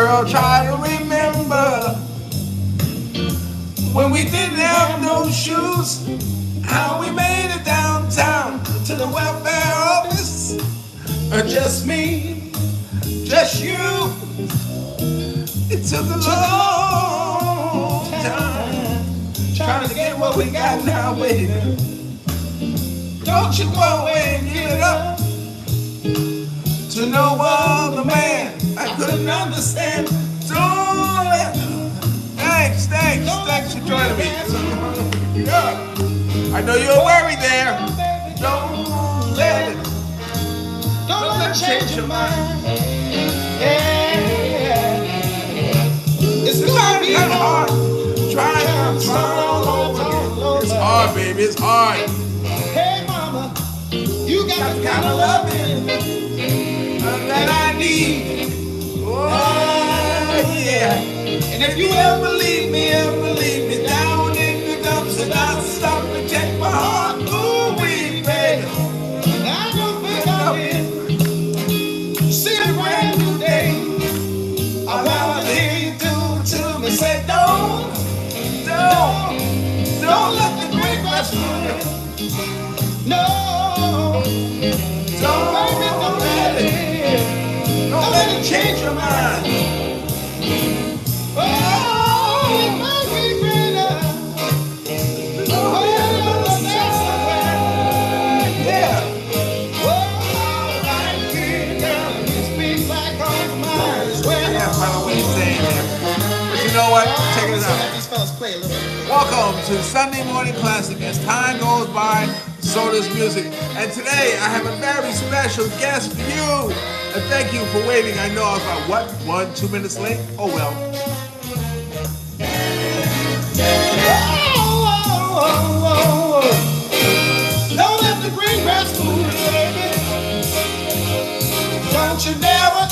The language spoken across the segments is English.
Girl, try to remember when we didn't have no shoes, how we made it downtown to the welfare office. Just me, just you. It took a long time trying to get what we got now, baby. Don't you go away and give it up to no other man. I couldn't understand. Don't let. Thanks for joining me. Yeah. I know you're worried there. Don't let it. Don't let it change your mind. Yeah. It's gonna be hard. Try to start all over again. It's hard, baby. It's hard. Hey, mama, you got the kind of loving that I need. Oh, yeah. And if you ever leave me down in the dumps, and I'll stop and check my heart. Ooh, we, baby. I don't think I'll see a brand new day. I wanna hear you do to me. Say, don't let the great grass fool you. No, don't let it change your mind. Oh, it might be greater. Oh, yeah. Oh, I can't girl, you speak like on mine. Yeah, by the way, saying that. But you know what? Check it out. These fellas play a little bit. Welcome to Sunday Morning Classic. As time goes by, so does music. And today I have a very special guest for you. And thank you for waiting. I know I was about, 2 minutes late? Oh well. Don't let the green grass fool you, baby. Don't you never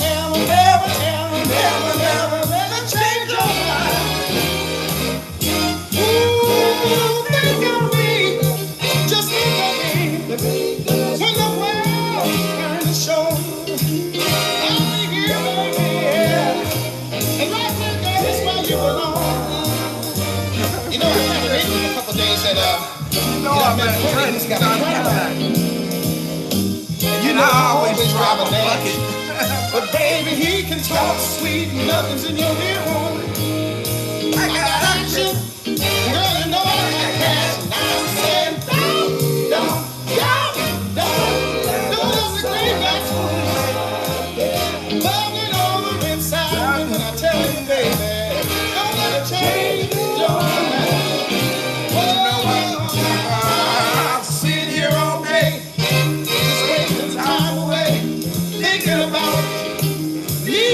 let it change your mind. Ooh, think of me, just think of me. When the world turns to show, I'll be here, baby. And right there, girl, that's where you belong. You know, I had a meeting a couple days that, I met Carrie, who's got a Cadillac. And you know, I always drive a bucket. But baby, he can talk sweet, nothing's in your ear hole. I got action, girl, you know I got cash. And I'm saying, don't let the green grass fool you. Love it over inside, and I tell you, baby, don't let it change your mind. I'll sit here all day, just wasting time away, thinking about you.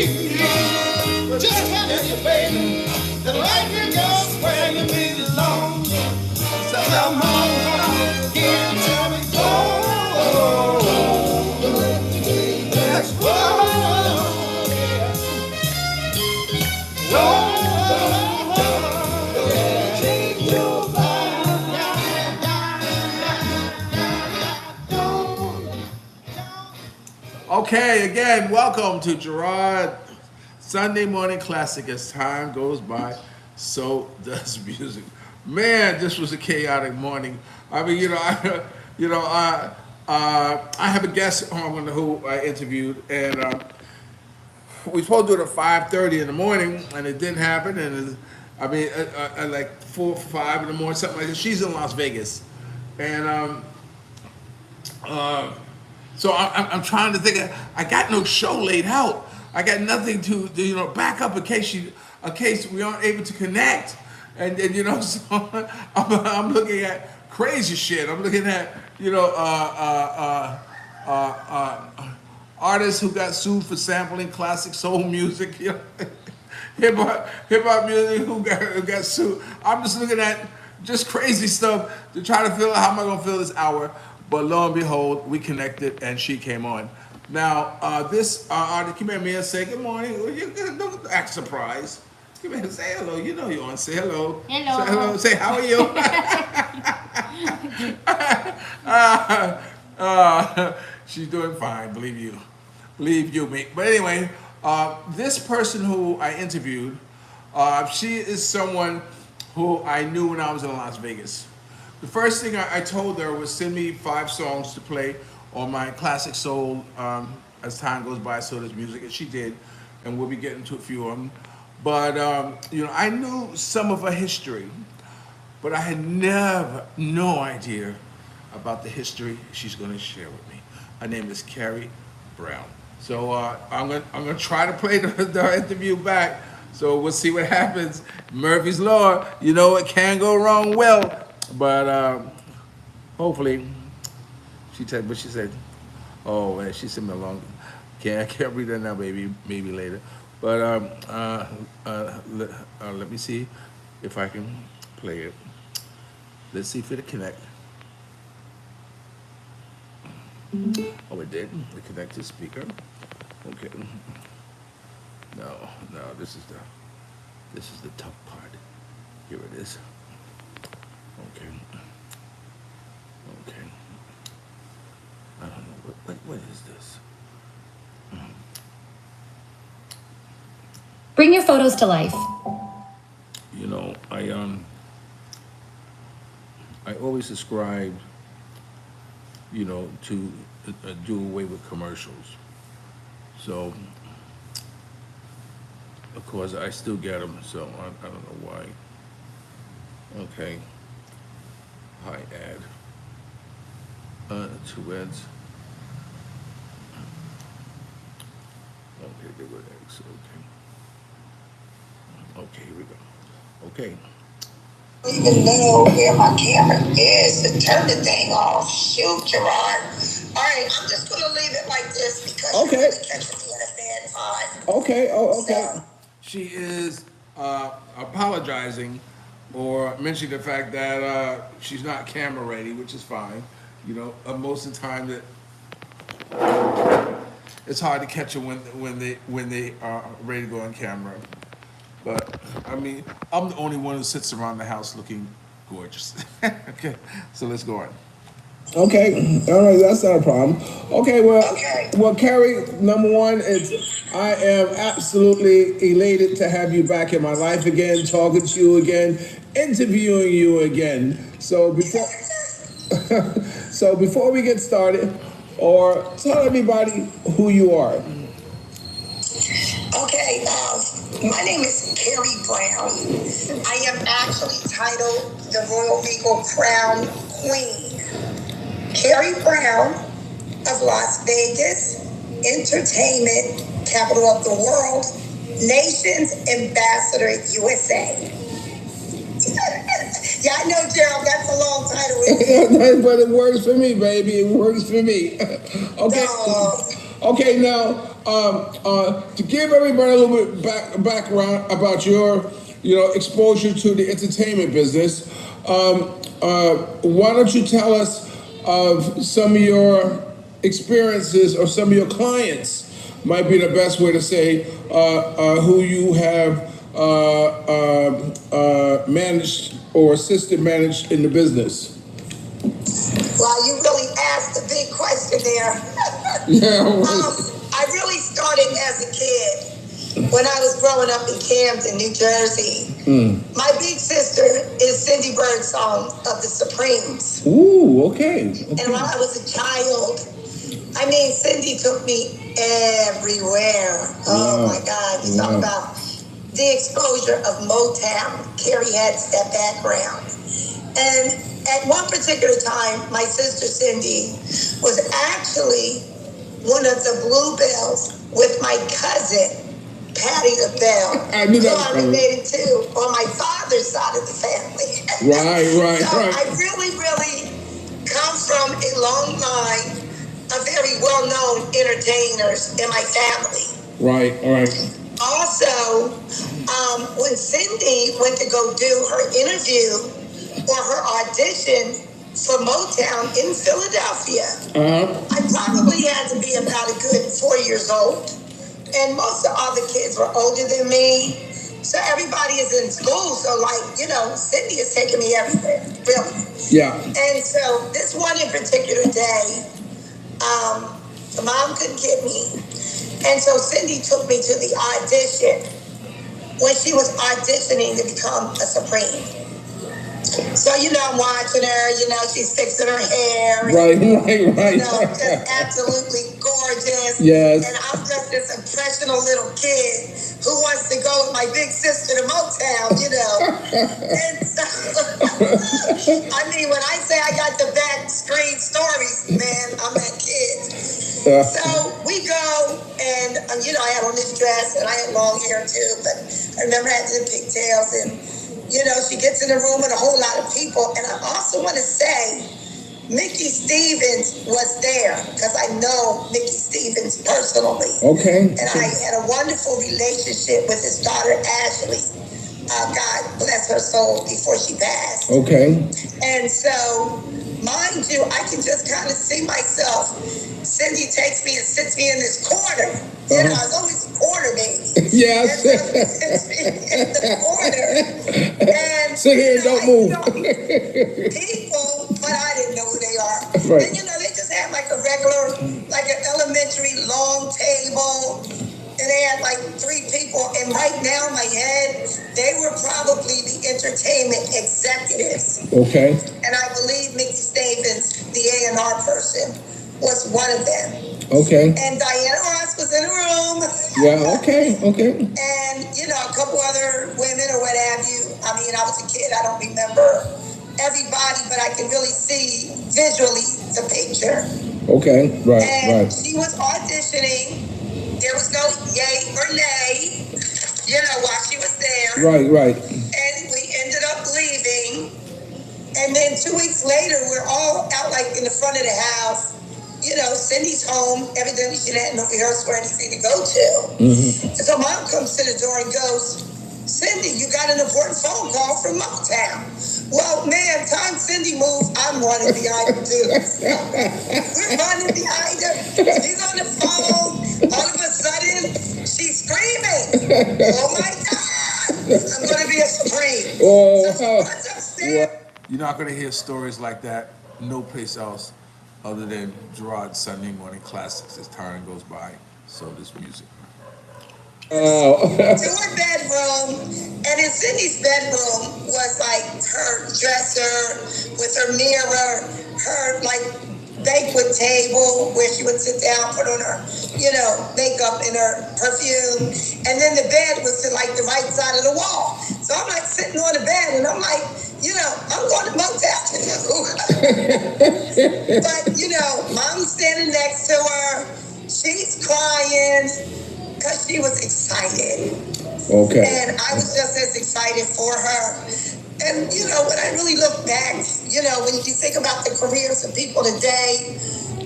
Just telling you, baby, that life here goes where you belong. So come on, here and tell me, oh, that's Okay, again, welcome to Gerard Sunday Morning Classic. As time goes by, so does music. Man, this was a chaotic morning. I mean, I have a guest who I interviewed, and we were supposed to do it at 5:30 in the morning, and it didn't happen. And at like 4 or 5 in the morning, something like that. She's in Las Vegas, and so I'm trying to think. I got no show laid out. I got nothing to back up in case we aren't able to connect. And so I'm looking at crazy shit. I'm looking at artists who got sued for sampling classic soul music. Hip hop music who got sued. I'm just looking at just crazy stuff to try to feel out how am I gonna fill this hour. But lo and behold, we connected and she came on. Now, this artist came at me and say, good morning. Don't act surprised. Come here and say hello. You know you're on. Say hello. Hello. Say hello. Say, how are you? She's doing fine, believe you me. But anyway, This person who I interviewed, she is someone who I knew when I was in Las Vegas. The first thing I told her was send me 5 songs to play on my classic soul. As time goes by, so does music, and she did, and we'll be getting to a few of them. But I knew some of her history, but I had no idea about the history she's going to share with me. Her name is Carrie Brown. So I'm gonna try to play the interview back. So we'll see what happens. Murphy's Law, it can go wrong well, but hopefully but she said, oh man, she sent me along. I can't read that now, baby. Maybe later. But let me see if I can play it. Let's see if it'll connect. Oh, it did. It connected speaker. Okay. No. This is the tough part. Here it is. Okay. I don't know what is this. Bring your photos to life. I always ascribed, to do away with commercials. So, of course, I still get them. So I don't know why. Okay. Hi, ad. 2 ads. Okay, there were eggs. Okay, here we go. Okay. Even know where my camera is to turn the thing off. Shoot, Gerard. All right, I'm just going to leave it like this because you're really catching me in a bad time. Okay, okay. So. She is apologizing or mentioning the fact that she's not camera ready, which is fine. Most of the time that it's hard to catch her when they are ready to go on camera. But I mean, I'm the only one who sits around the house looking gorgeous. Okay, so let's go on. Okay, all right, that's not a problem. Okay, well, Carrie, number one, I am absolutely elated to have you back in my life again, talking to you again, interviewing you again. So before we get started, or tell everybody who you are. Okay, my name is Carrie Brown. I am actually titled the Royal Legal Crown Queen. Carrie Brown of Las Vegas, entertainment capital of the world, nation's ambassador USA. Yeah, I know, Gerald, that's a long title. But it works for me, baby. It works for me. Okay. Okay, now, to give everybody a little bit background about your, exposure to the entertainment business, why don't you tell us of some of your experiences or some of your clients, might be the best way to say, who you have managed or assisted managed in the business. Well, you really asked a big question there. Yeah. I really started as a kid when I was growing up in Camden, New Jersey. My big sister is Cindy Birdsong of the Supremes. Ooh, okay. And when I was a child, Cindy took me everywhere. Oh, my God. You talk about the exposure of Motown. Carrie had that background. And at one particular time, my sister Cindy was actually one of the Bluebells with my cousin, Patty LaBelle. I knew that. So I related to on my father's side of the family. Right. So I really, really come from a long line of very well-known entertainers in my family. Right. Also, when Cindy went to go do her interview or her audition for Motown in Philadelphia, I probably had to be about a good 4 years old. And most of all the kids were older than me. So everybody is in school. So Cindy is taking me everywhere, really. Yeah. And so this one in particular day, the mom couldn't get me. And so Cindy took me to the audition when she was auditioning to become a Supreme. So, I'm watching her, she's fixing her hair. Right. Just absolutely gorgeous. Yes. And I'm just this impressionable little kid who wants to go with my big sister to Motown, And so, when I say I got the back screen stories, man, I'm that kid. So we go, and, I had on this dress, and I had long hair too, but I remember I had the pigtails, and she gets in the room with a whole lot of people. And I also want to say, Mickey Stevens was there because I know Mickey Stevens personally. Okay. And I had a wonderful relationship with his daughter, Ashley. God bless her soul before she passed. Okay. And so, mind you, I can just kind of see myself. Cindy takes me and sits me in this corner. I was always a corner baby. Yes. And so she sits me in the corner. And sit here and don't move. People, but I didn't know who they are. Right. And they just had like a regular, like an elementary long table. And they had like 3 people. And right now in my head, they were probably the entertainment executives. Okay. And I believe Mickey Stevens, the A&R person, was one of them. Okay. And Diana Ross was in the room. Yeah, okay. And, a couple other women or what have you. I was a kid. I don't remember everybody, but I can really see visually the picture. Okay, right. She was auditioning. There was no yay or nay, while she was there. Right. And we ended up leaving. And then 2 weeks later, we're all out like in the front of the house. Cindy's home. Evidently, she had no rehearsal or anything to go to. Mm-hmm. So Mom comes to the door and goes, Cindy, you got an important phone call from Motown. Well, man, time Cindy moves, I'm running behind her too. We're running behind her. She's on the phone. All of a sudden, she's screaming. Oh my God, I'm going to be a Supreme. You're not going to hear stories like that no place else other than Gerard's Sunday morning classics as time goes by. So this music. To her bedroom, and in Cindy's bedroom was like her dresser with her mirror, her like banquet table where she would sit down, put on her, makeup and her perfume, and then the bed was to like the right side of the wall. So I'm like sitting on the bed, and I'm like, I'm going to Motown. But Mom's standing next to her, she's crying. Because she was excited. Okay. And I was just as excited for her. And, when I really look back, when you think about the careers of people today,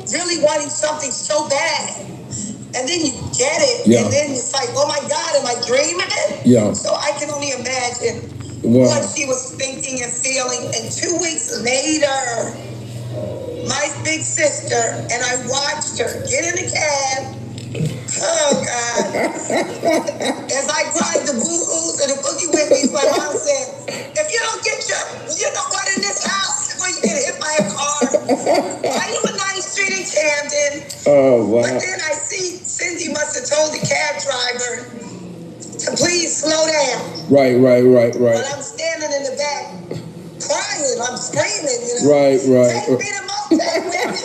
really wanting something so bad, and then you get it, and then it's like, oh my God, am I dreaming it? Yeah. So I can only imagine what she was thinking and feeling. And 2 weeks later, my big sister and I watched her get in the cab. Oh, God. As I cried the boo-hoos and the boogie woogies, my mom said, if you don't get what in this house, where you get hit by a car, right on 9th Street in Camden. Oh, wow. But then I see Cindy must have told the cab driver to please slow down. Right. But I'm standing in the back crying, I'm screaming, Right. Take me to Motown with me.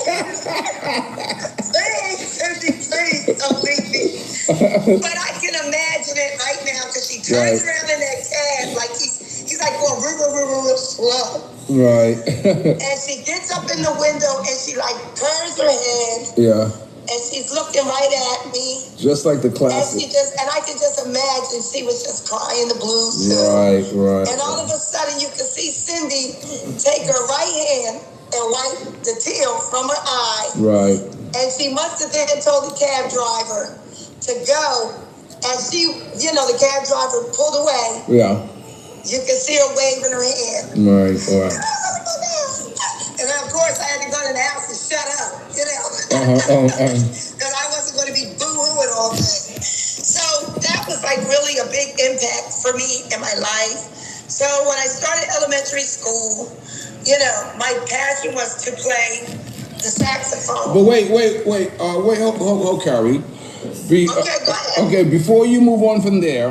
Please, don't leave me. But I can imagine it right now because she turns around in that cab like he's like going real slow. Right. And she gets up in the window and she like turns her head. Yeah. And she's looking right at me. Just like the classic. And I can just imagine she was just crying the blues too. Right. And all of a sudden you can see Cindy take her right hand and wipe the tear from her eye. Right. And she must have then told the cab driver to go. And she, the cab driver pulled away. Yeah. You can see her waving her hand. Right. And of course, I had to go to the house and shut up, Because I wasn't going to be boo-hooing all day. So that was like really a big impact for me in my life. So when I started elementary school, my passion was to play the saxophone. But wait, hold, Carrie. Okay, go ahead. Okay, before you move on from there,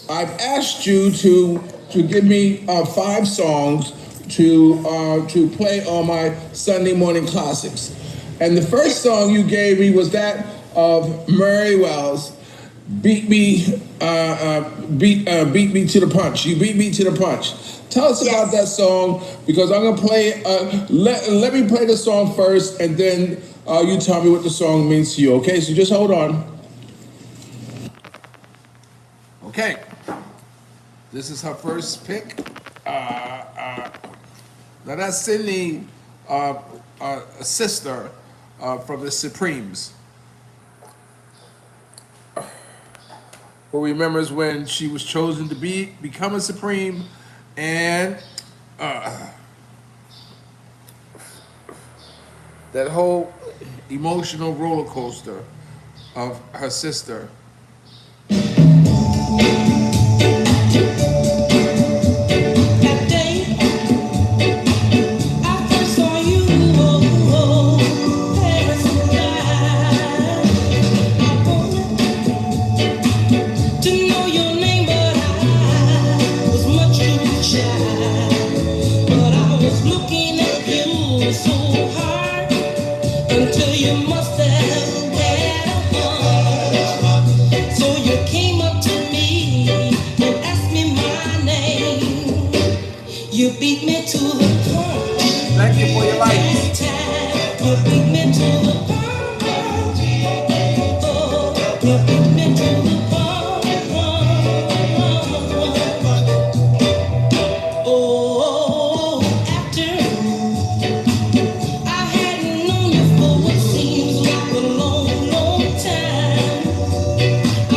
I've asked you to give me 5 songs to play on my Sunday morning classics, and the first song you gave me was that of Mary Wells. Beat me to the punch. You beat me to the punch. Tell us about that song, because I'm gonna play. Let me play the song first, and then you tell me what the song means to you. Okay, so just hold on. Okay, this is her first pick. Now that's Cindy, a sister from the Supremes, who remembers when she was chosen to become a Supreme, and that whole emotional roller coaster of her sister. You beat me to the punch. Thank you for your life. You beat me to the punch. Oh, you beat me to the punch. Oh, after I hadn't known you for what seems like a long, long time, I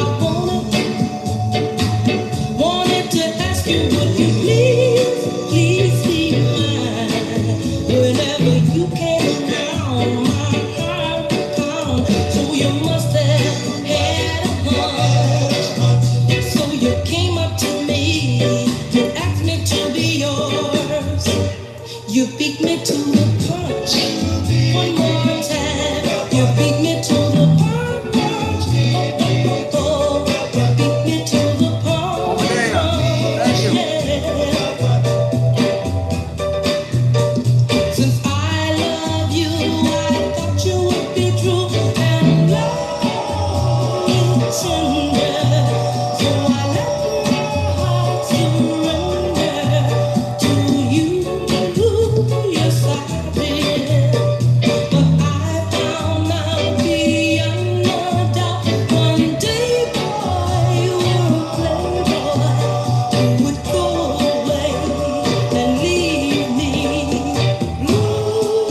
wanted to ask you, would you please be mine? Whenever you came around, my heart would pound. So you must have had a hunch. So you came up to me and asked me to be yours. You beat me to the punch. One more time. You beat me to the punch. Oh, you beat me to the punch. Since I love you, I thought you would be true and love me tender. So I let my heart surrender to you. Yes, I did. But I found out beyond a doubt one day, boy, you were a playboy. You would go away and leave me blue.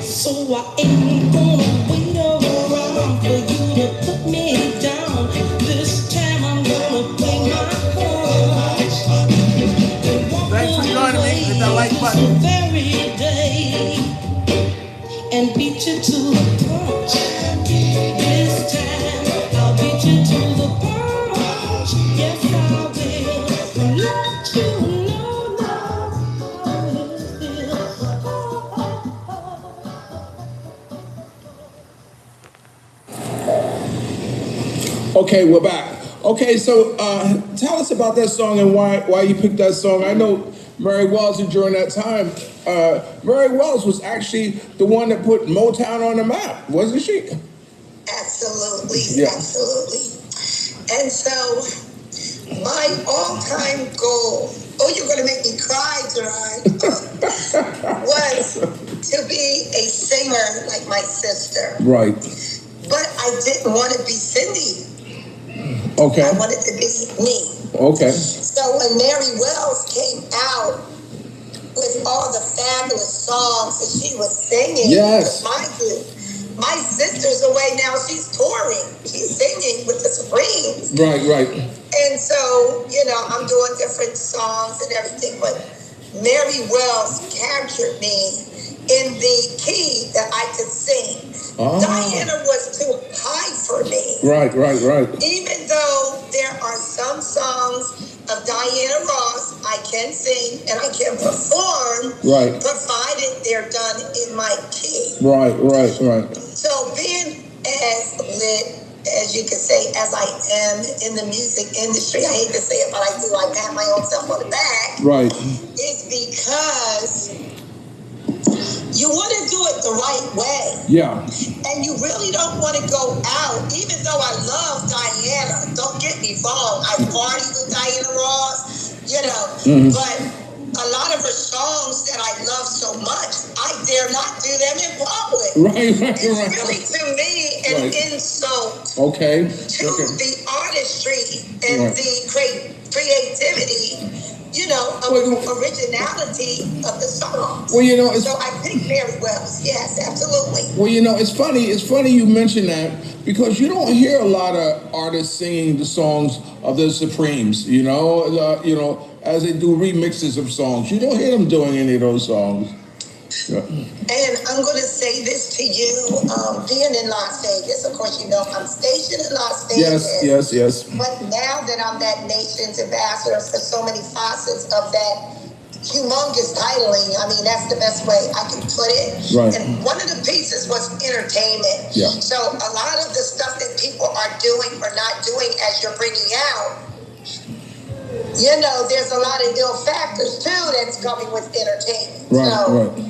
So I ain't gonna wait around for you to put me down. This time I'm gonna play my cards. Thanks for joining me. Hit that like button. The very day and beat you to the punch. This time I'll beat you to the punch. Yes, I will. Let you know how it feels. Okay, we're back. Okay, so tell us about that song and why you picked that song. I know Mary Wells, and during that time, Mary Wells was actually the one that put Motown on the map, wasn't she? Absolutely, Yeah. absolutely. And so, my all-time goal, oh, you're going to make me cry, Gerard, was to be a singer like my sister. Right. But I didn't want to be Cindy. Okay. I wanted to be me. Okay. So when Mary Wells came out with all the fabulous songs that she was singing, Yes. mind you, my sister's away now. She's touring. She's singing with the Supremes. Right, right. And so, I'm doing different songs and everything, but Mary Wells captured me in the key that I could sing. Oh. Diana was too high for me. Right, right, right. Even though there are some songs of Diana Ross I can sing and I can perform, Right. provided they're done in my key. Right, right, right. So being as lit as you could say as I am in the music industry. I hate to say it, but I do. I pat my own self on the back. Right. Is because you want to do it the right way. Yeah. And you really don't want to go out, even though I love Diana. Don't get me wrong. I party with Diana Ross, you know, but a lot of her songs that I love so much, I dare not do them in public. Right. It's really, to me, an insult Okay. to the artistry and the creativity, you know, of originality of the songs. Well, you know, so I pick very well. Yes, absolutely. Well, you know, it's funny you mention that, because you don't hear a lot of artists singing the songs of the Supremes, you know, as they do remixes of songs. You don't hear them doing any of those songs. Yeah. And I'm going to say this to you, being in Las Vegas, of course, you know, I'm stationed in Las Vegas. Yes. But now that I'm that nation's ambassador for so many facets of that humongous titling, I mean, that's the best way I can put it. Right. And one of the pieces was entertainment. Yeah. So a lot of the stuff that people are doing or not doing as you're bringing out, you know, there's a lot of ill factors too that's coming with entertainment. Right.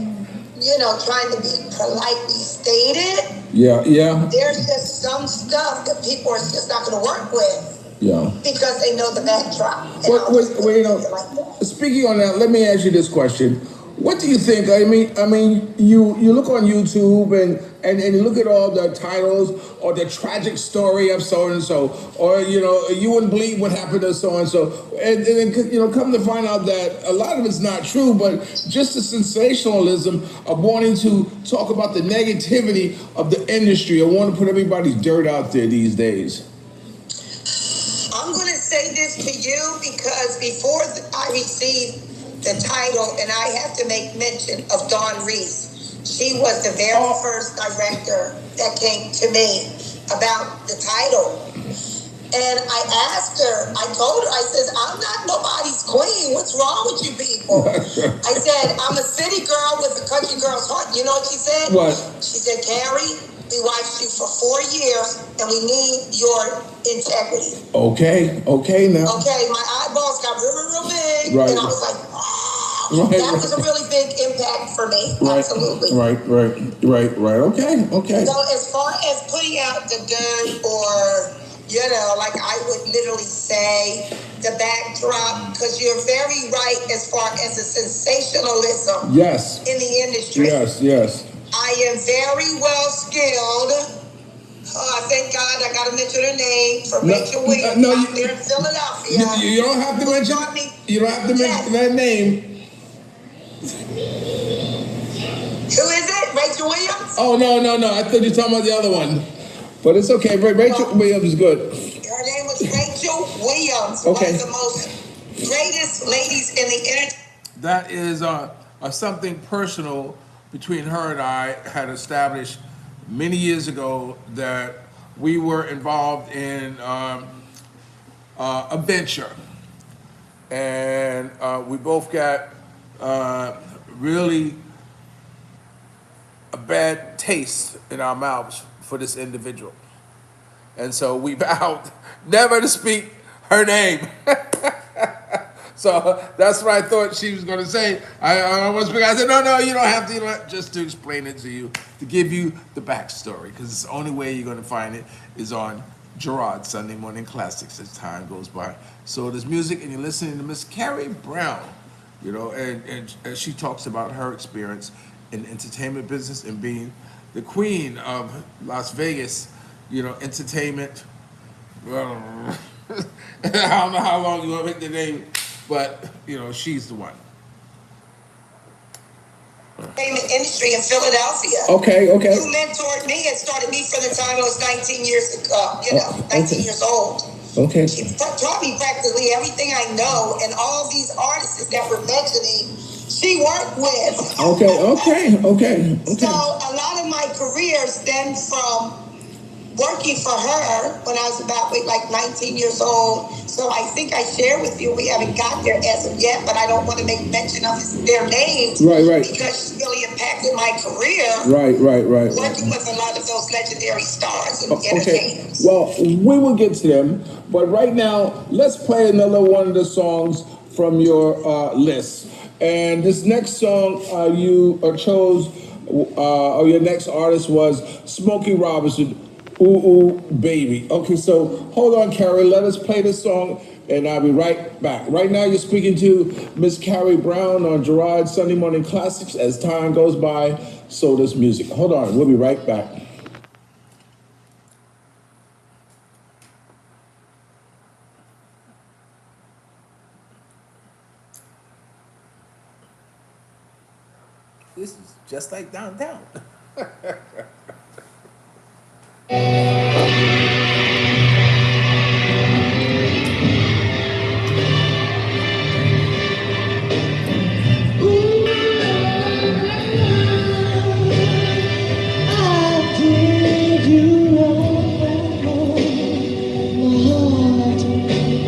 You know, trying to be politely stated. Yeah. There's just some stuff that people are just not going to work with. Yeah. Because they know the backdrop. Well, you know, speaking on that, let me ask you this question. What do you think? I mean, you look on YouTube and you look at all the titles or the tragic story of so and so, or you know, you wouldn't believe what happened to so and so, and then you know, come to find out that a lot of it's not true, but just the sensationalism of wanting to talk about the negativity of the industry or want to put everybody's dirt out there these days. I'm going to say this to you because before I received the title, and I have to make mention of Dawn Reese. She was the very first director that came to me about the title. And I asked her, I told her, I said, I'm not nobody's queen. What's wrong with you people? I said, I'm a city girl with a country girl's heart. You know what she said? What? She said, Carrie, we watched you for 4 years and we need your integrity. Okay, now. Okay, my eyeballs got real big. Right. And I was like, wow. Right. That was a really big impact for me. Right. Absolutely. Right. Okay. So as far as putting out the dirt or, you know, like I would literally say the backdrop, because you're very right as far as the sensationalism in the industry. Yes. I am very well skilled. Thank God I got to mention her name for Rachel Williams out there in Philadelphia. You don't have to mention. You don't have to mention that name. Who is it? Rachel Williams? Oh no! I thought you were talking about the other one. But it's okay. Rachel Williams is good. Her name was Rachel Williams. Okay. One of the most greatest ladies in the entertainment. That is something personal between her and I had established many years ago, that we were involved in a venture, and we both got really a bad taste in our mouths for this individual, and so we vowed never to speak her name. So that's what I thought she was going to say. I said, no, you don't have to. Just to explain it to you, to give you the backstory, because it's the only way you're going to find it is on Gerard Sunday Morning Classics as time goes by. So there's music, and you're listening to Miss Carrie Brown, you know, and she talks about her experience in the entertainment business and being the queen of Las Vegas, you know, entertainment. Well, I don't know how long you want to make the name. But, you know, she's the one. Entertainment industry in Philadelphia. Okay. Who mentored me and started me from the time I was 19 years ago, 19 years old. Okay. She taught me practically everything I know, and all these artists that we're mentioning, she worked with. Okay. So a lot of my career stemmed from working for her when I was about like 19 years old. So I think I shared with you, we haven't got there as of yet, but I don't want to make mention of their names. Right. Because she really impacted my career. Right. Working with a lot of those legendary stars and entertainers. Well, we will get to them, but right now, let's play another one of the songs from your list. And this next song you chose, or your next artist was Smokey Robinson, Ooh Ooh Baby. Okay, so hold on, Carrie, let us play this song, and I'll be right back. Right now, you're speaking to Miss Carrie Brown on Gerard Sunday Morning Classics. As time goes by, so does music. Hold on, we'll be right back. This is just like downtown.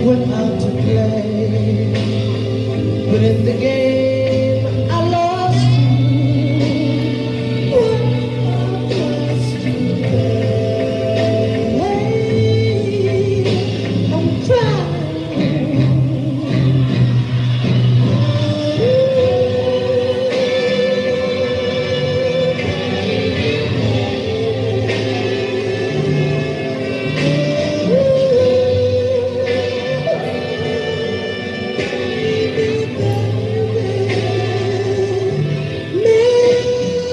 Went out to play, but in the game I lost you. I'm crying.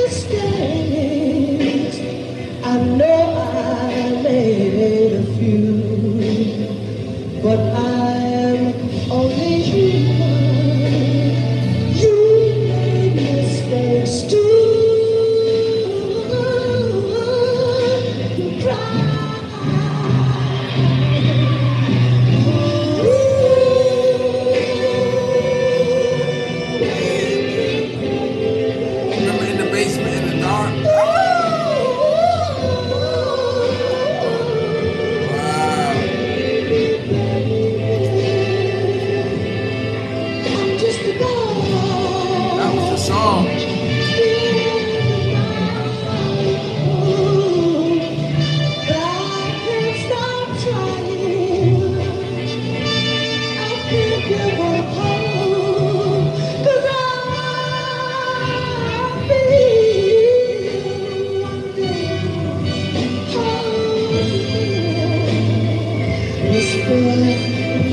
Mistakes, I know I made a few, but I'm only human. You made mistakes too. You Remember in the basement in the dark? Wow. That was the song.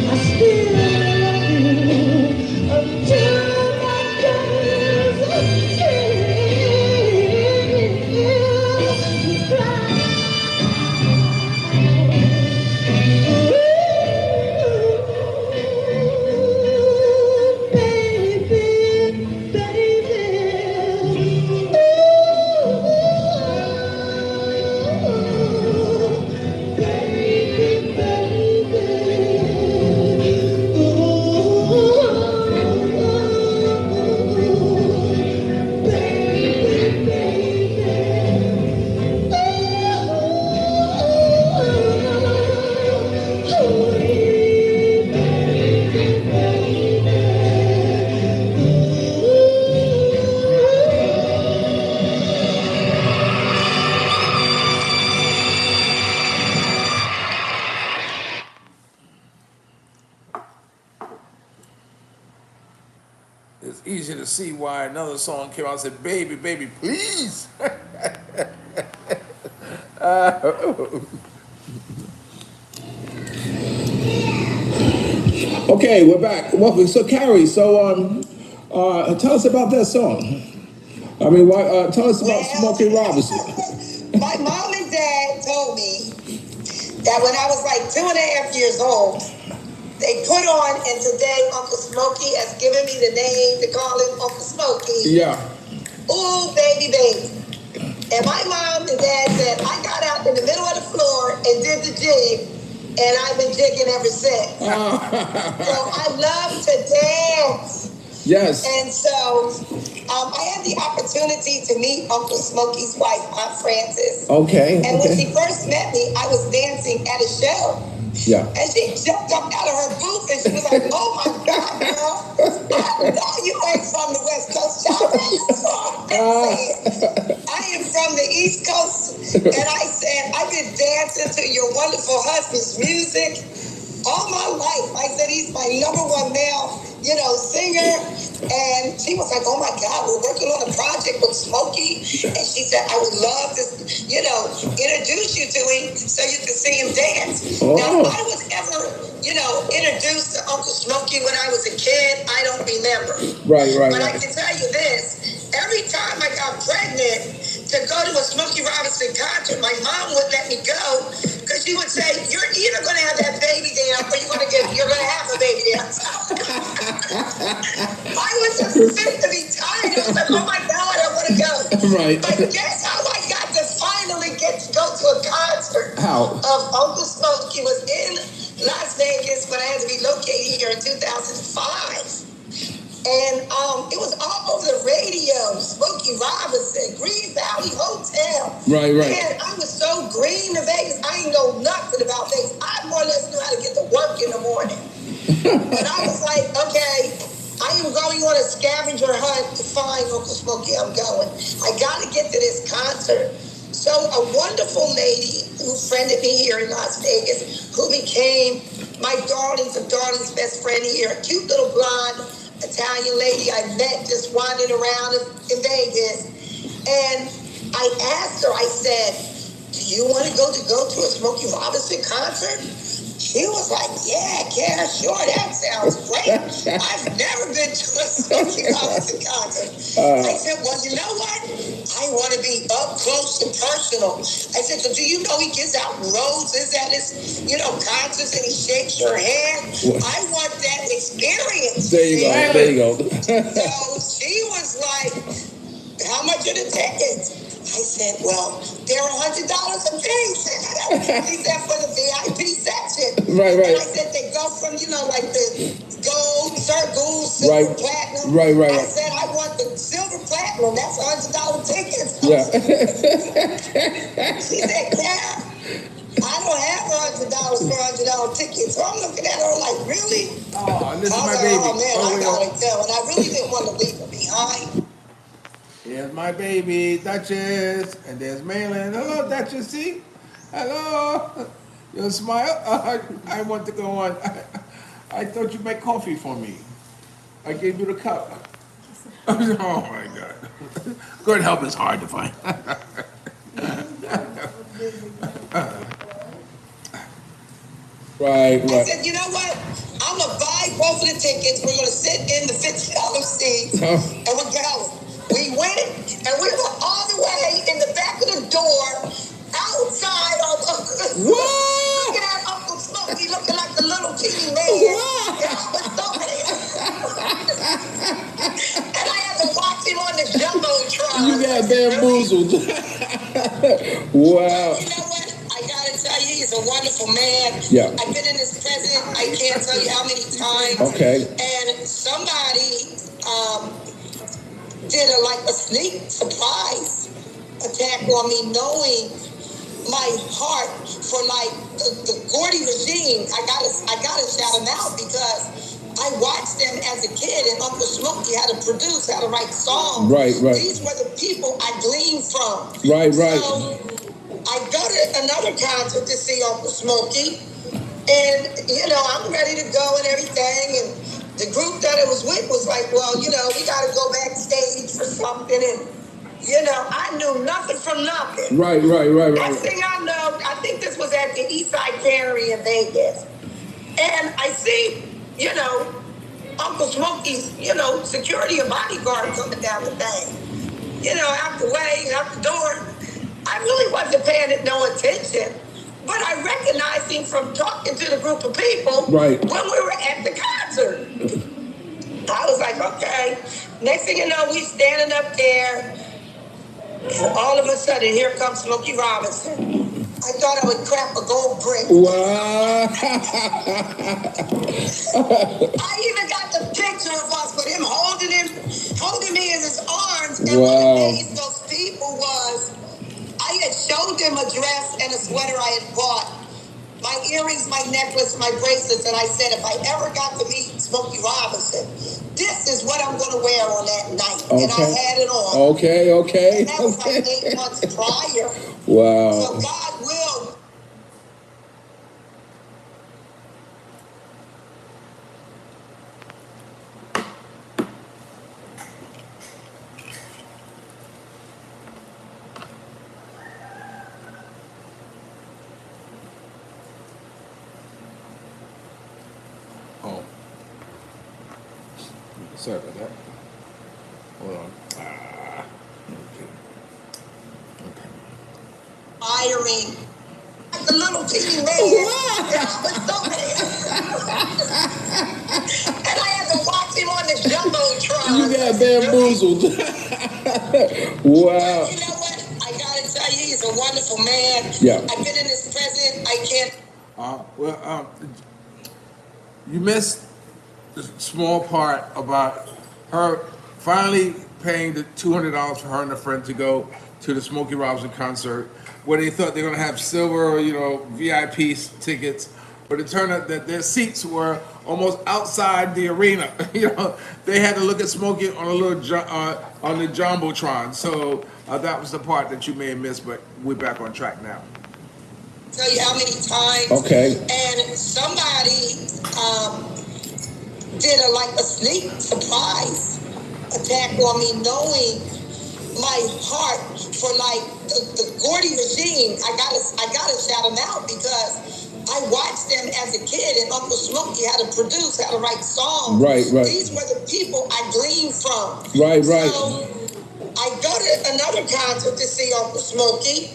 I still love you until my days are It's easy to see why another song came out and said, baby, baby, please. Okay, we're back. Welcome. So, Carrie, tell us about that song. I mean, tell us about Smokey Robinson. My mom and dad told me that when I was like 2.5 years old, they put on, and today Uncle Smokey has given me the name to call him Uncle Smokey. Yeah. Ooh, baby, baby. And my mom and dad said, I got out in the middle of the floor and did the jig, and I've been jigging ever since. So I love to dance. Yes. And so I had the opportunity to meet Uncle Smokey's wife, Aunt Frances. Okay. And when she first met me, I was dancing at a show. Yeah. And she jumped up out of her booth and she was like, oh my God, girl, I know you ain't from the West Coast. Child. Where you from? I am from the East Coast. And I said, I've been dancing to your wonderful husband's music all my life. I said, he's my number one male, singer. And she was like, oh my God, we're working on a project with Smokey. And she said, I would love to, introduce you to him so you can see him dance. Oh. Now, if I was ever, introduced to Uncle Smokey when I was a kid, I don't remember. Right. But I can tell you this, every time I got pregnant to go to a Smokey Robinson concert, my mom wouldn't let me go because she would say, you're either going to have that baby dance or you're going to have a baby dance. I was just sick to be tired. I was like, oh my God, I want to go. Right. But guess how I got to finally get to go to a concert of Uncle Smokey? Was in Las Vegas, but I had to be located here in 2005. And it was all over the radio, Smokey Robinson, Green Valley Hotel. Right. And I was so green to Vegas, I didn't know nothing about Vegas. I more or less knew how to get to work in the morning. And I was like, okay, I am going on a scavenger hunt to find Uncle Smokey. I'm going. I got to get to this concert. So a wonderful lady who friended me here in Las Vegas, who became my darling's best friend here, a cute little blonde Italian lady I met just wandering around in Vegas. And I asked her, I said, do you want to go to a Smokey Robinson concert? She was like, yeah, sure, that sounds great. I've never been to a Smokey Robinson concert. I said, well, you know what? I want to be up close and personal. I said, so do you know he gives out roses at his, concerts and he shakes your hand? I want that experience. There you go. So she was like, how much are the tickets? I said, well, they're $100 a piece. He said, for the VIP section. Right. And I said, they go from, like the gold, circle, silver, platinum. Right. I said, I want the silver platinum. That's $100 tickets. Yeah. She said, yeah, I don't have $100 for $100 tickets. So I'm looking at her like, really? Oh, this is my baby. Oh, man, I got to tell. And I really didn't want to leave her behind. Here's my baby, Duchess, and there's Malin. Hello, Duchess, see? Hello. You smile? I want to go on. I thought you'd make coffee for me. I gave you the cup. Oh, my God. Good help is hard to find. Right. I said, you know what? I'm going to buy both of the tickets. We're going to sit in the $50 seat, and we're going. We went, and we were all the way in the back of the door, outside of looking at Uncle Smokey, looking like the little teeny man. And I was so and I had to watch him on the jumbotron. You got bamboozled. Wow. You know what? I got to tell you, he's a wonderful man. Yeah. I've been in his presence, I can't tell you how many times. Okay. And somebody did a sneak surprise attack on me, knowing my heart for the Gordy regime. I gotta shout him out because I watched them as a kid, and Uncle Smokey had to produce, had to write songs. Right. These were the people I gleaned from. Right. So I go to another concert to see Uncle Smokey, and I'm ready to go and everything, and the group that I was with was like, well, we got to go backstage for something. And, I knew nothing from nothing. Right. Next thing I know, I think this was at the Eastside Carrie in Vegas. And I see, Uncle Smokey's, security and bodyguard coming down the thing. Out the way, out the door. I really wasn't paying it no attention. But I recognized him from talking to the group of people when we were at the concert. I was like, okay. Next thing you know, we standing up there, and all of a sudden, here comes Smokey Robinson. I thought I would crap a gold brick. Wow. I even got the picture of us with him holding me in his arms. And Wow. what amazed those people was I had showed them a dress and a sweater I had bought, my earrings, my necklace, my bracelets, and I said, if I ever got to meet Smokey Robinson, this is what I'm going to wear on that night. Okay. And I had it on. Okay. And that was like 8 months prior. Wow. So God will. Oh. Sorry about that. Hold on. Okay. Firing the little teeny man. And I was so and I had to watch him on the jumbotron. You got bamboozled. Wow. You know what? I gotta tell you, he's a wonderful man. Yeah. I've been in his presence. I can't. You missed the small part about her finally paying the $200 for her and a friend to go to the Smokey Robinson concert, where they thought they were going to have silver, VIP tickets, but it turned out that their seats were almost outside the arena. They had to look at Smokey on a little on the jumbotron. So that was the part that you may have missed, but we're back on track now. Tell you how many times. Okay. And somebody did a sneak surprise attack on me, knowing my heart for the Gordy regime. I gotta shout them out because I watched them as a kid, and Uncle Smokey how to produce, how to write songs. Right. These were the people I gleaned from. Right. So I go to another concert to see Uncle Smokey,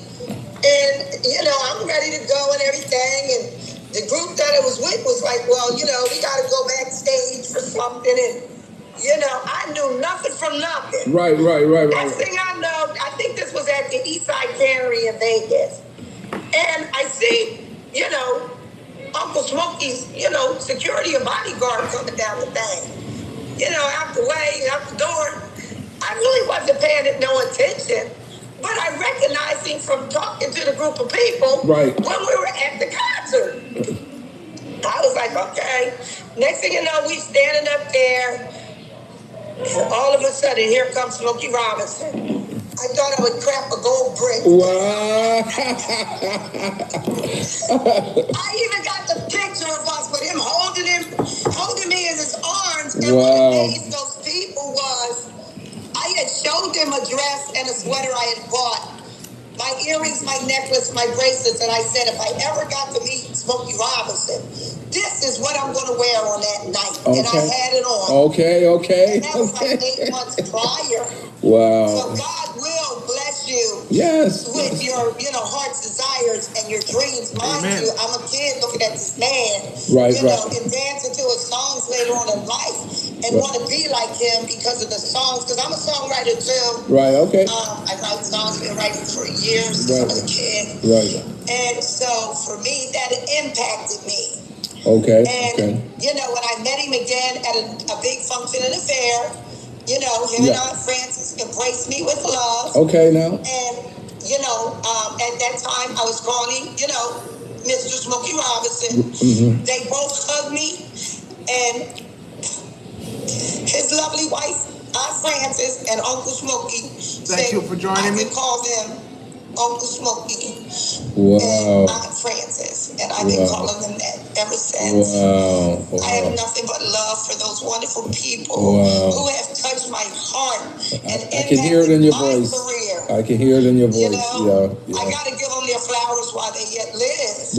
and I'm ready to go and everything, and the group that I was with was like, well, we got to go backstage for something, and I knew nothing from nothing. Right. Next thing I know, I think this was at the Eastside Carrie in Vegas, and I see, Uncle Smokey's, security and bodyguard coming down the thing, out the way, out the door. I really wasn't paying it no attention, but I recognized him from talking to the group of people right when we were at the concert. I was like, okay. Next thing you know, we standing up there, and all of a sudden, here comes Smokey Robinson. I thought I would crap a gold brick. Wow. I even got the picture of us with him holding me in his arms. And wow. What amazed those people was I had showed them a dress and a sweater I had bought, my earrings, my necklace, my bracelets, and I said, if I ever got to meet Smokey Robinson, this is what I'm going to wear on that night. Okay. And I had it on. Okay. And that was like 8 months prior. Wow. So God will bless you. Yes. With your, heart's desires and your dreams. Mind Amen. you, I'm a kid looking at this man, right. and dancing to his songs later on in life, and want to be like him because of the songs. Because I'm a songwriter too. Right. Okay. I write songs. Been writing for years since I was a kid. Right. And so for me, that impacted me. Okay. And when I met him again at a big function in a fair, him and Aunt Frances embraced me with love. Okay, now. And at that time I was calling Mr. Smokey Robinson. Mm-hmm. They both hugged me, and his lovely wife, Aunt Frances, and Uncle Smokey. Thank you for joining me. I can call them Uncle Smokey. Wow. And Aunt Frances, and I've been calling them that ever since. Wow. I have nothing but love for those wonderful people who have touched my heart and I can hear it in your voice. Career. I can hear it in your voice. Yeah. I got to give them their flowers while they yet live.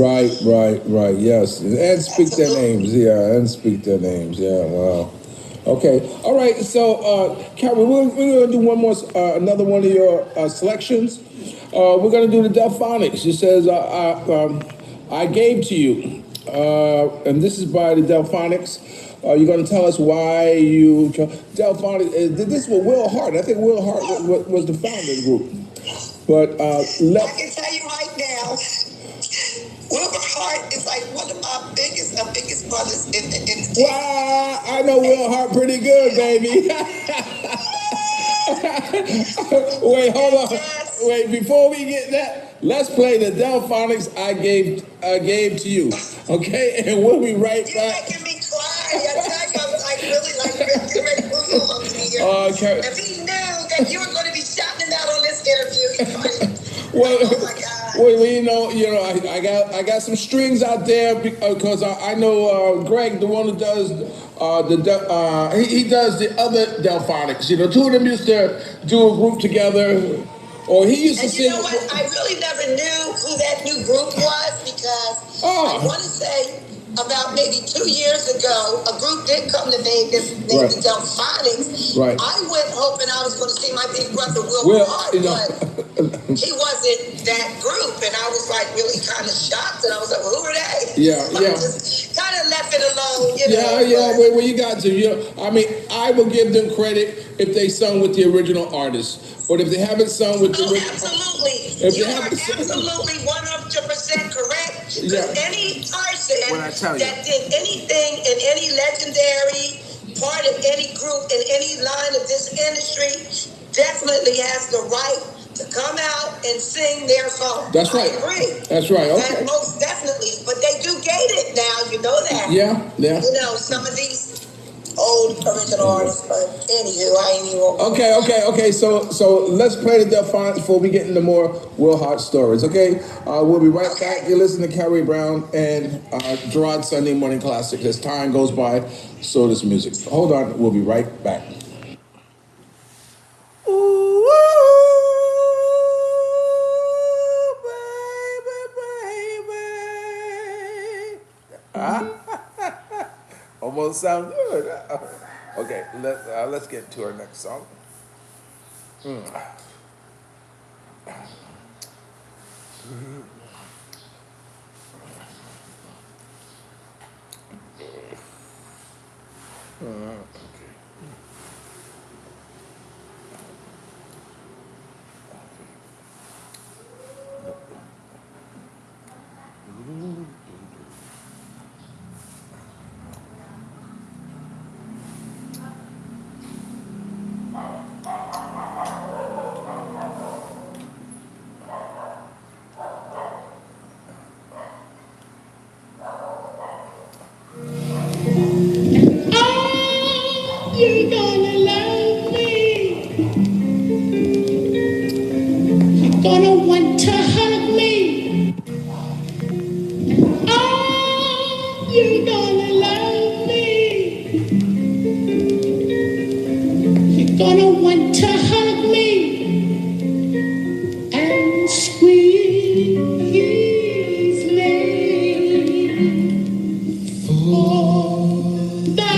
Right. Yes, and speak their names. Yeah, and speak their names. Yeah. Wow. Okay. All right. So, Carrie, we're going to do one more, another one of your selections. We're going to do the Delphonics. It says, I gave to you. And this is by the Delphonics. You're going to tell us why you chose Delphonics. This was Will Hart. I think Will Hart was the founder of the group. But I can tell you right now, Wilbur Hart is like one of my biggest brothers in the Wow, I know Will Hart pretty good, baby. Wait, hold on. Yes. Wait, before we get that, let's play the Delphonics I gave to you. Okay, and we'll be right You're back. making me cry. I tell you, I'm like really like getting ready to move over here. Okay. If he knew that you were going to be shouting out on this interview, he probably, Well, oh my God. well, I got some strings out there because I know Greg, the one who does he does the other Delphonics. You know, two of them used to do a group together, or he used to And sing. you know what? I really never knew who that new group was because I want to say about maybe 2 years ago, a group did come to Vegas named the Delphonics. Right. I went hoping I was going to see my big brother Will Hart, but he wasn't that group, and I was like really kind of shocked, and I was like, well, who are they? Yeah, so yeah. I just kind of left it alone, you know. Yeah. Well, you got to. You know, I mean, I will give them credit if they sung with the original artist, but if they haven't sung with the original, absolutely, you are absolutely 100% correct. Because any person that did anything in any legendary part of any group in any line of this industry definitely has the right to come out and sing their song. That's right. I agree. That's right. Okay. That most definitely. But they do gate it now, you know that. Yeah. You know, some of these old original artists, but anywho, I ain't even. Okay. So let's play the Delphonics before we get into more Will Hart stories. Okay, we'll be right back. You're listening to Carrie Brown and Gerard Sunday Morning Classic. As time goes by, so does music. Hold on, we'll be right back. Ooh, baby. Almost sound good. Okay, let's get to our next song. You're gonna love me. You're gonna want to hug me. Oh, you're gonna love me. You're gonna want to hug me and squeeze me for the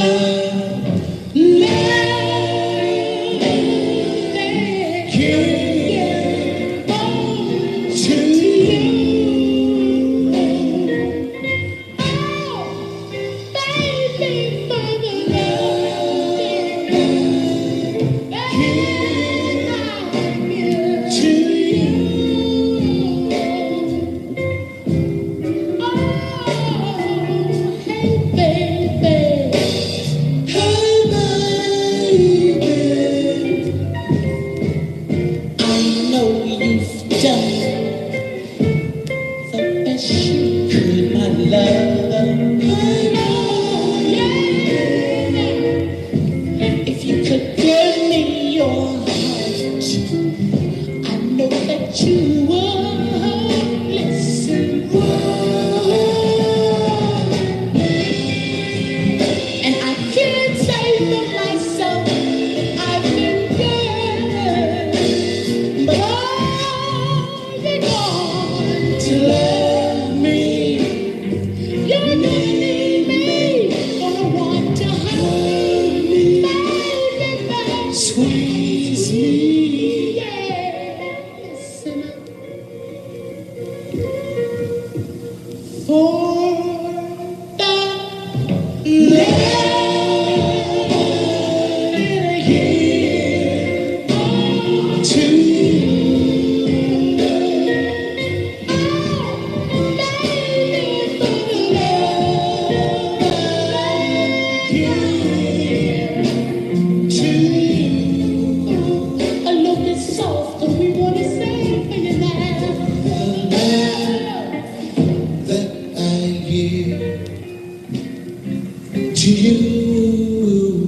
to you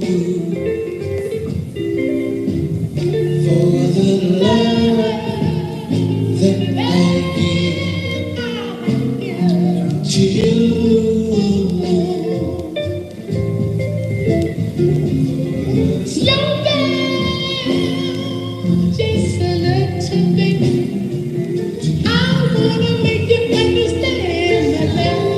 for the love that I give to you. Slow down, just a little bit. I wanna make you understand that slow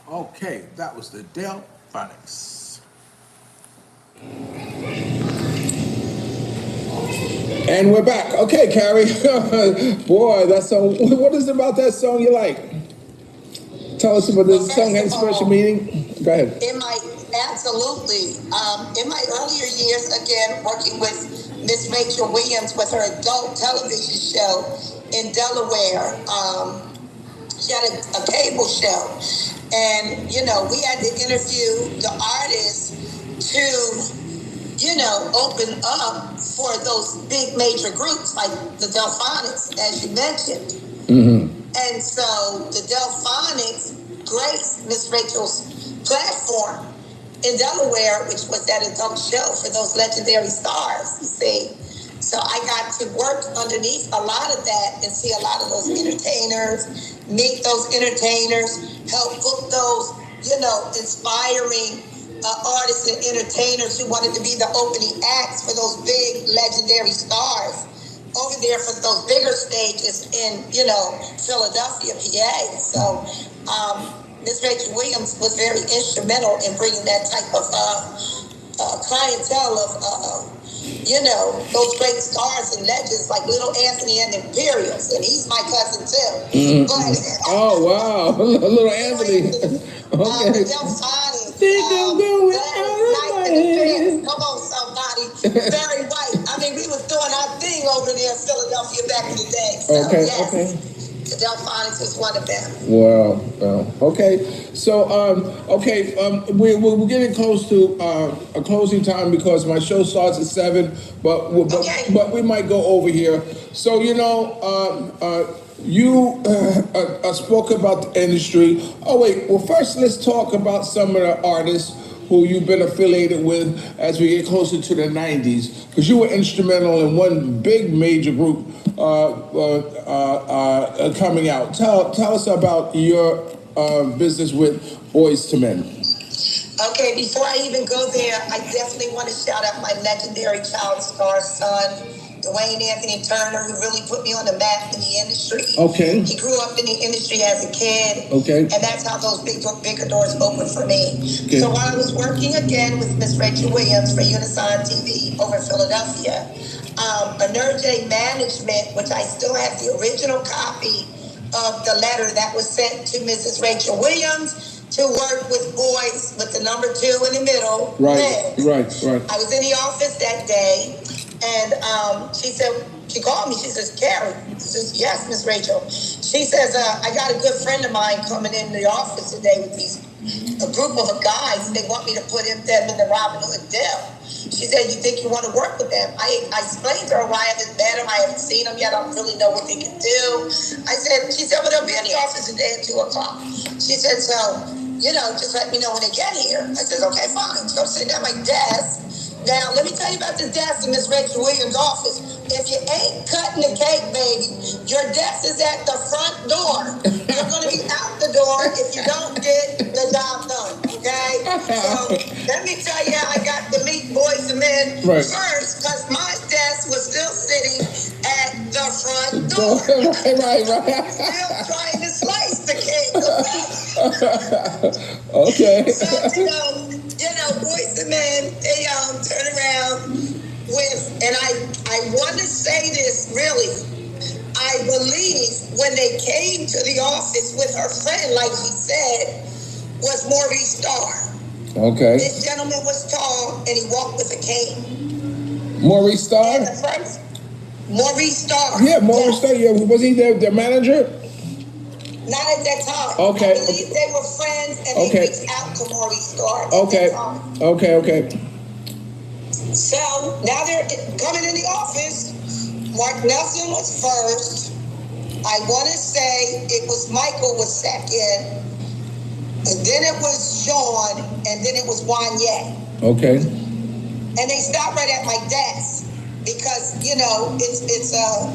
Okay, that was the Delphonics. And we're back. Okay, Carrie. Boy, that song. What is it about that song you like? Tell us about this song had a special meaning. Go ahead. Absolutely. In my earlier years, again, working with Miss Rachel Williams with her adult television show in Delaware, she had a cable show. And, you know, we had to interview the artists to, you know, open up for those big major groups like the Delphonics, as you mentioned. Mm-hmm. And so the Delphonics graced Miss Rachel's platform in Delaware, which was that adult show for those legendary stars, you see. So I got to work underneath a lot of that and see a lot of those entertainers, meet those entertainers, help book those, you know, inspiring artists and entertainers who wanted to be the opening acts for those big legendary stars over there for those bigger stages in, you know, Philadelphia, PA. So Miss Rachel Williams was very instrumental in bringing that type of clientele of you know, those great stars and legends like Little Anthony and Imperials, and he's my cousin too. Mm-hmm. But, oh wow, Little Anthony. Okay. The Delphonics. Come on, somebody. Very white. I mean, we was doing our thing over there in Philadelphia back in the day. So, okay, yes. Okay. The Delphonics was one of them. Wow. Okay. So, we're getting close to a closing time because my show starts at 7, but we might go over here. So, you know, you spoke about the industry. Oh, wait. Well, first, let's talk about some of the artists who you've been affiliated with as we get closer to the 90s, because you were instrumental in one big major group coming out. Tell us about your business with Boyz II Men. Okay, before I even go there, I definitely want to shout out my legendary child star son, Dwayne Anthony Turner, who really put me on the map in the industry. Okay. He grew up in the industry as a kid. Okay. And that's how those bigger doors opened for me. Okay. So while I was working again with Miss Rachel Williams for Unison TV over in Philadelphia, Energy Management, which I still have the original copy of the letter that was sent to Mrs. Rachel Williams to work with boys with the number 2 in the middle. Right. I was in the office that day, and she called me. She says, Carrie. I says, yes, Miss Rachel. She says, I got a good friend of mine coming in the office today with a group of guys, and they want me to put them in the Robin Hood deal. She said, you think you want to work with them? I explained to her why I haven't met them. I haven't seen them yet. I don't really know what they can do. She said, well, they'll be in the office today at 2 o'clock. She said, so, you know, just let me know when they get here. I said, okay, fine. So I'm sitting at my desk. Now, let me tell you about this desk in Miss Rachel Williams' office. If you ain't cutting the cake, baby, your desk is at the front door. You're going to be out the door if you don't get the job done, okay? So let me tell you how I got to meet Boyz II Men first, because my desk was still sitting at the front door. Right. Still trying to slice the cake, okay? So, you know, Boyz II Men, they turn around with, and I want to say this really, I believe when they came to the office with her friend, like she said, was Maurice Starr. Okay. This gentleman was tall and he walked with a cane. Maurice Starr? Maurice Starr. Yeah, Maurice Starr. Yeah. Was he their manager? Not at that time. Okay. I believe they were friends and Okay. they reached out to Maurice Starr at Okay. that time. Okay. So now they're coming in the office. Mark Nelson was first. I want to say it was Michael was second. And then it was Sean. And then it was Wanye. Okay. And they stopped right at my desk. Because, you know, it's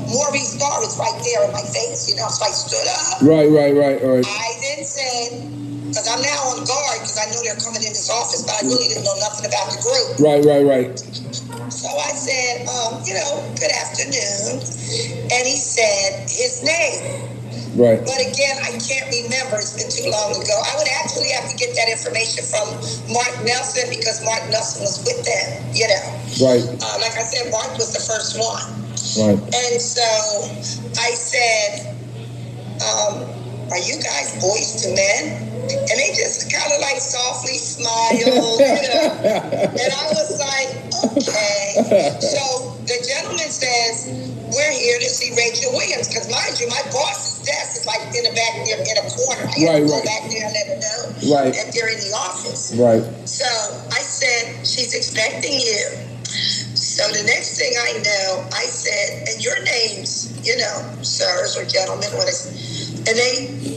Maurice Starr is right there in my face, you know, so I stood up. Right. I then said, because I'm now on guard because I know they're coming in this office, but I really didn't know nothing about the group. Right. So I said, you know, good afternoon. And he said his name. Right. But again, I can't remember. It's been too long ago. I would actually have to get that information from Mark Nelson because Mark Nelson was with them, you know. Right. Like I said, Mark was the first one. Right. And so I said, are you guys boys to men? And they just kind of like softly smiled, you know. And I was like, okay. So the gentleman says, we're here to see Rachel Williams. Because mind you, my boss's desk is like in the back there in a corner. I have to go back there and let her know that they're in the office. Right. So I said, she's expecting you. So the next thing I know, I said, and your names, you know, sirs or gentlemen, what is, and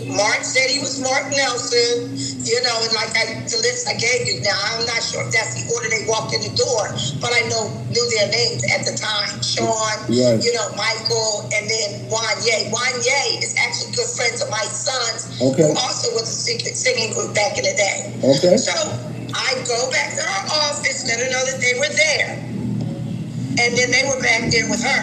Mark said he was Mark Nelson, you know, and like the list I gave you. Now, I'm not sure if that's the order they walked in the door, but I knew their names at the time. Sean, you know, Michael, and then Wanye. Wanye is actually good friends of my son's, who also was a secret singing group back in the day. Okay. So I go back to her office, let her know that they were there. And then they were back there with her.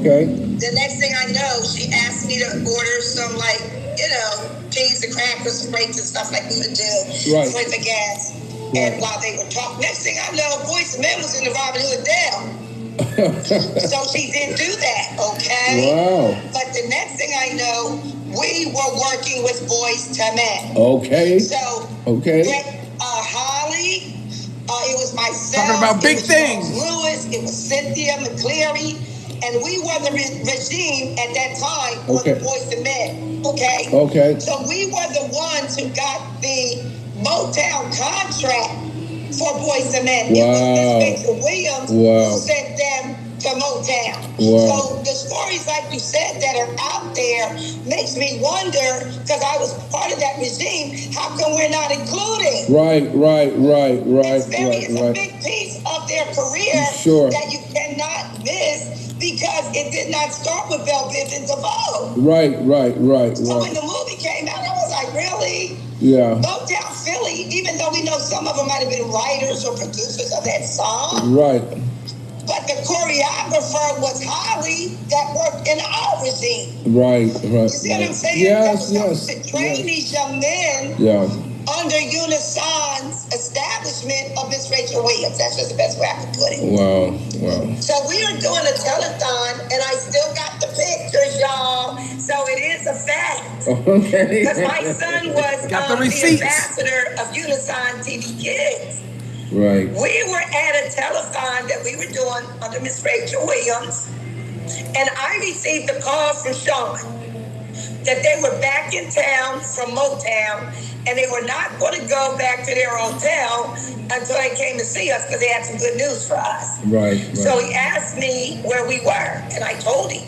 Okay. The next thing I know, she asked me to order some, like, you know, cheese and crackers, some grapes and stuff like we would do for the gas. And while they were talking, next thing I know, Boyz II Men was in the Robin Hood Dell. So she didn't do that, okay? Wow. But the next thing I know, we were working with Boyz II Men. Okay. So, Holly, it was myself. Talking about big things. Lewis, it was Cynthia McCleary. And we were the regime at that time for the Boyz II Men, okay? So we were the ones who got the Motown contract for Boyz II Men. It was Miss Rachel Williams who sent them to Motown. So the stories, like you said, that are out there makes me wonder, because I was part of that regime, how come we're not included? Right. It's a big piece of their career that you cannot miss. Because it did not start with Belle Biv and DeVoe. Right. So when the movie came out, I was like, really? Yeah. Motown Philly, even though we know some of them might have been writers or producers of that song. Right. But the choreographer was Holly that worked in our regime. Right. You see what I'm saying? Yes. To train these young men under Unison's establishment of Miss Rachel Williams. That's just the best way I could put it. Wow. So we were doing a telethon, and I still got the pictures, y'all. So it is a fact. Okay. Because my son was the ambassador of Unison TV Kids. Right. We were at a telethon that we were doing under Miss Rachel Williams, and I received a call from Sean that they were back in town from Motown, and they were not going to go back to their hotel until they came to see us because they had some good news for us. Right. So he asked me where we were, and I told him.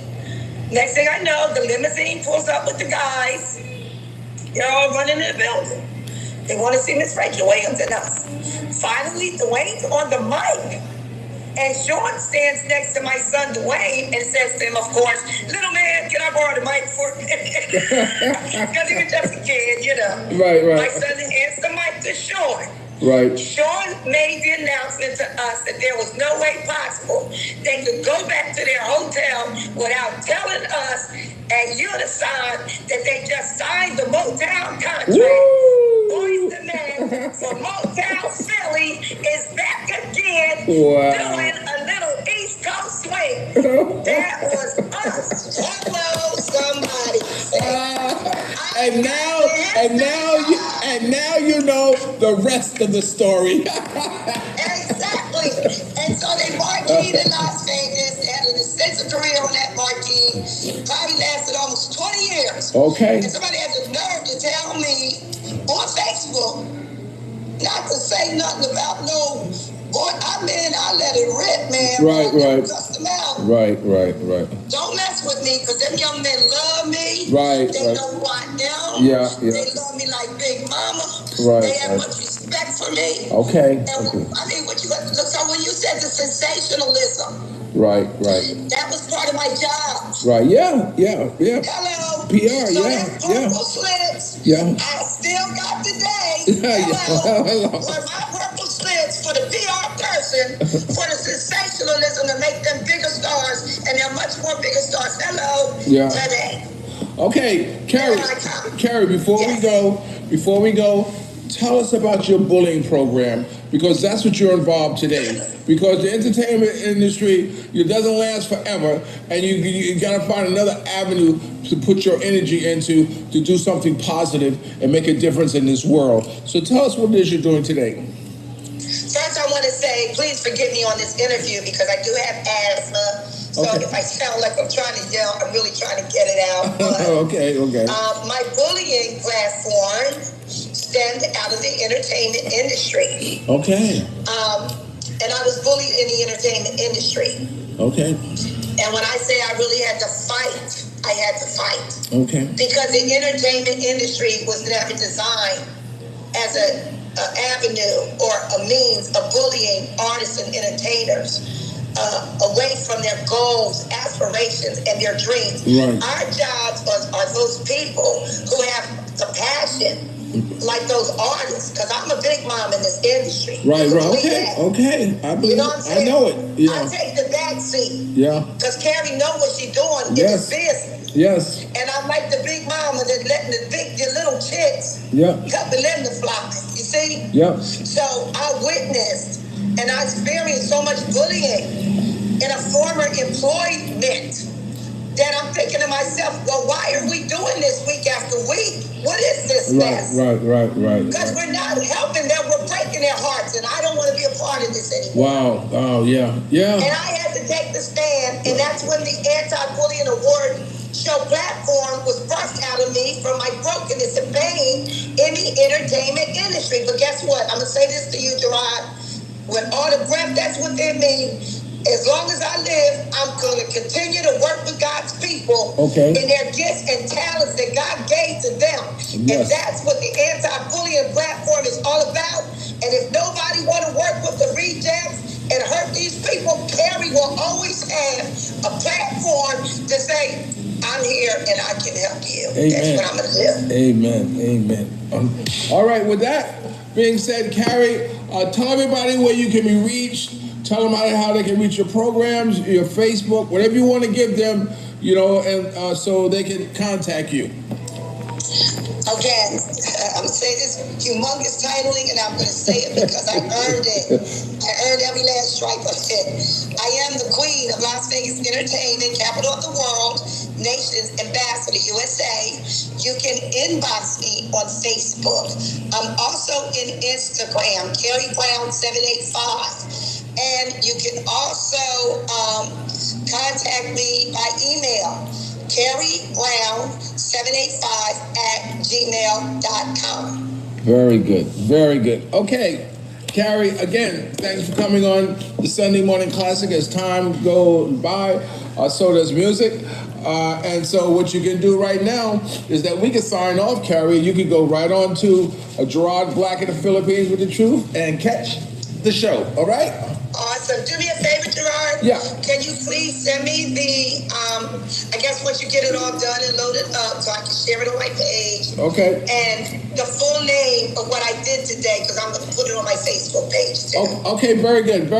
Next thing I know, the limousine pulls up with the guys. They're all running in the building. They want to see Miss Rachel Williams and us. Finally, Dwayne's on the mic. And Sean stands next to my son, Dwayne, and says to him, of course, little man, can I borrow the mic for a minute? Because he was just a kid, you know. Right. My son hands the mic to Sean. Right. Sean made the announcement to us that there was no way possible they could go back to their hotel without telling us at Unison that they just signed the Motown contract. Boyz II Men for Motown Philly is back again doing a little East Coast swing. That was us. Hello, somebody. And now you know the rest of the story. Exactly. And so they marched in Las Vegas, had an years of career on that marquee. Probably lasted almost 20 years. Okay. And somebody had the nerve to tell me on Facebook not to say nothing about no. Boy, I let it rip, man. Right, Boy, right. Cuss them out. Right. Don't mess with me, because them young men love me. Right, They right. know who I am. Yeah. They love me like Big Mama. Right, They have right. much respect for me. Okay. And I mean, what you got? Look, so when you said the sensationalism, Right. that was part of my job. Right. Yeah. Hello. PR, So yeah, them purple slips, Yeah. I still got today. Yeah. Hello. Were my purple slips for the PR person, for the sensationalism to make them bigger stars, and they're much more bigger stars. Hello. Yeah. Today. Okay, Carrie, before we go, tell us about your bullying program, because that's what you're involved today. Because the entertainment industry, it doesn't last forever, and you got to find another avenue to put your energy into to do something positive and make a difference in this world. So tell us what it is you're doing today. First, I want to say, please forgive me on this interview because I do have asthma. So if I sound like I'm trying to yell, I'm really trying to get it out. But, Okay. my bullying platform stems out of the entertainment industry. Okay. And I was bullied in the entertainment industry. Okay. And when I say I really had to fight, I had to fight. Okay. Because the entertainment industry was never designed as an avenue or a means of bullying artists and entertainers away from their goals, aspirations, and their dreams. Right. Our jobs are those people who have the passion, like those artists, because I'm a big mom in this industry. Right. Okay. I believe. You know what I'm saying? I know it. Yeah. I take the back seat. Yeah. Because Carrie know what she's doing in this business. Yes. And I'm like the big mama that letting the little chicks come and let them fly. You see? Yeah. So I witnessed and I experienced so much bullying in a former employment that I'm thinking to myself, well, why are we doing this week after week? What is this mess? Right. Because we're not helping them, we're breaking their hearts, and I don't want to be a part of this anymore. Wow. Oh, yeah. And I had to take the stand, and that's when the Anti-Bullying Award Show platform was birthed out of me from my brokenness and pain in the entertainment industry. But guess what? I'm going to say this to you, Gerard. With all the breath that's within me, as long as I live, I'm going to continue to work with God's people in their gifts and talents that God gave to them. And that's what the anti-bullying platform is all about. And if nobody want to work with the rejects and hurt these people, Carrie will always have a platform to say, I'm here and I can help you. Amen. That's what I'm going to do. Amen. All right, with that being said, Carrie, tell everybody where you can be reached. Tell them how they can reach your programs, your Facebook, whatever you want to give them, and so they can contact you. Again, I'm going to say this humongous titling, and I'm going to say it because I earned it. I earned every last stripe of it. I am the queen of Las Vegas entertainment, capital of the world, nation's ambassador, USA. You can inbox me on Facebook. I'm also in Instagram, Carrie Brown 785. And you can also contact me by email, carriebrown785@gmail.com. Very good. Okay, Carrie, again, thanks for coming on the Sunday Morning Classic. As time goes by, so does music. And so what you can do right now is that we can sign off, Carrie. You can go right on to Gerard Black in the Philippines with the Truth and catch the show, all right? Awesome. Do me a favor, Gerard. Yeah. Can you please send me the, I guess once you get it all done and loaded up so I can share it on my page. Okay. And the full name of what I did today, because I'm going to put it on my Facebook page too. Okay, very good.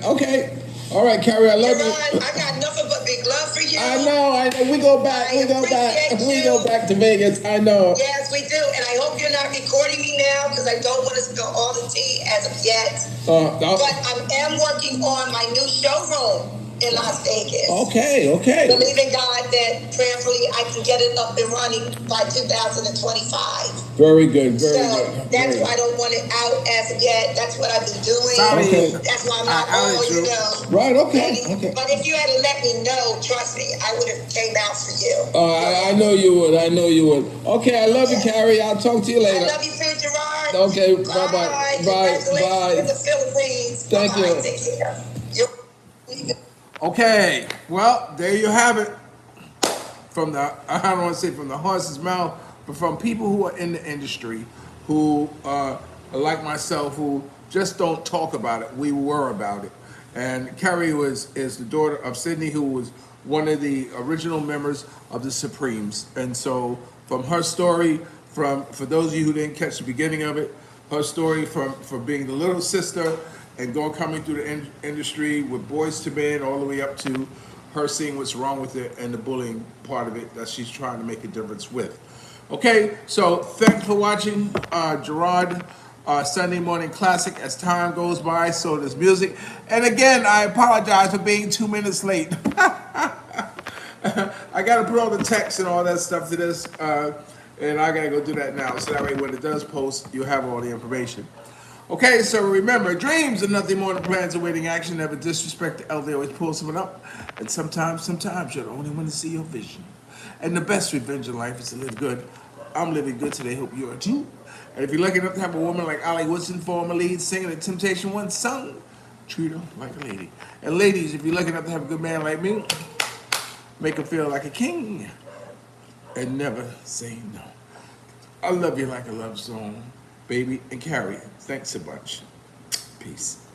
Okay. All right, Carrie, I love you. Gerard, I got nothing but big love for you. I know. We go back. We go back to Vegas. I know. Yes, we do. And I hope you're not recording me now because I don't want to spill all the tea as of yet. But I am working on my new showroom in Las Vegas. Okay. Believing God that prayerfully I can get it up and running by 2025. Very good, So very good. that's Very why I don't want it out as of yet. That's what I've been doing. Sorry. Okay. That's why I'm not I all, outed you you. know. Right, okay, ready. okay. But if you had to let me know, trust me, I would have came out for you. I know you would. I know you would. Okay, I love you, Carrie. I'll talk to you I later. love you too, Gerard. Okay, bye-bye. Bye, Congratulations bye. in the Philippines. Thank Bye-bye. you. Take care. You're- Okay, well, there you have it. From the, I don't want to say from the horse's mouth, but from people who are in the industry, who like myself, who just don't talk about it. We were about it. And Carrie is the daughter of Sydney, who was one of the original members of the Supremes. And so from her story, for those of you who didn't catch the beginning of it, her story from being the little sister and coming through the industry with Boys to Men all the way up to her seeing what's wrong with it and the bullying part of it that she's trying to make a difference with. Okay, so thanks for watching Gerard Sunday Morning Classic. As time goes by, so does music. And again, I apologize for being 2 minutes late. I got to put all the text and all that stuff to this, and I got to go do that now. So that way when it does post, you'll have all the information. Okay, so remember, dreams are nothing more than plans awaiting action. Never disrespect the elder, always pull someone up. And sometimes you're the only one to see your vision. And the best revenge in life is to live good. I'm living good today, hope you are too. And if you're lucky enough to have a woman like Ali Woodson, former lead singer of Temptation One song, treat her like a lady. And ladies, if you're lucky enough to have a good man like me, make him feel like a king. And never say no. I love you like a love song, baby. And Carrie, thanks a bunch. Peace.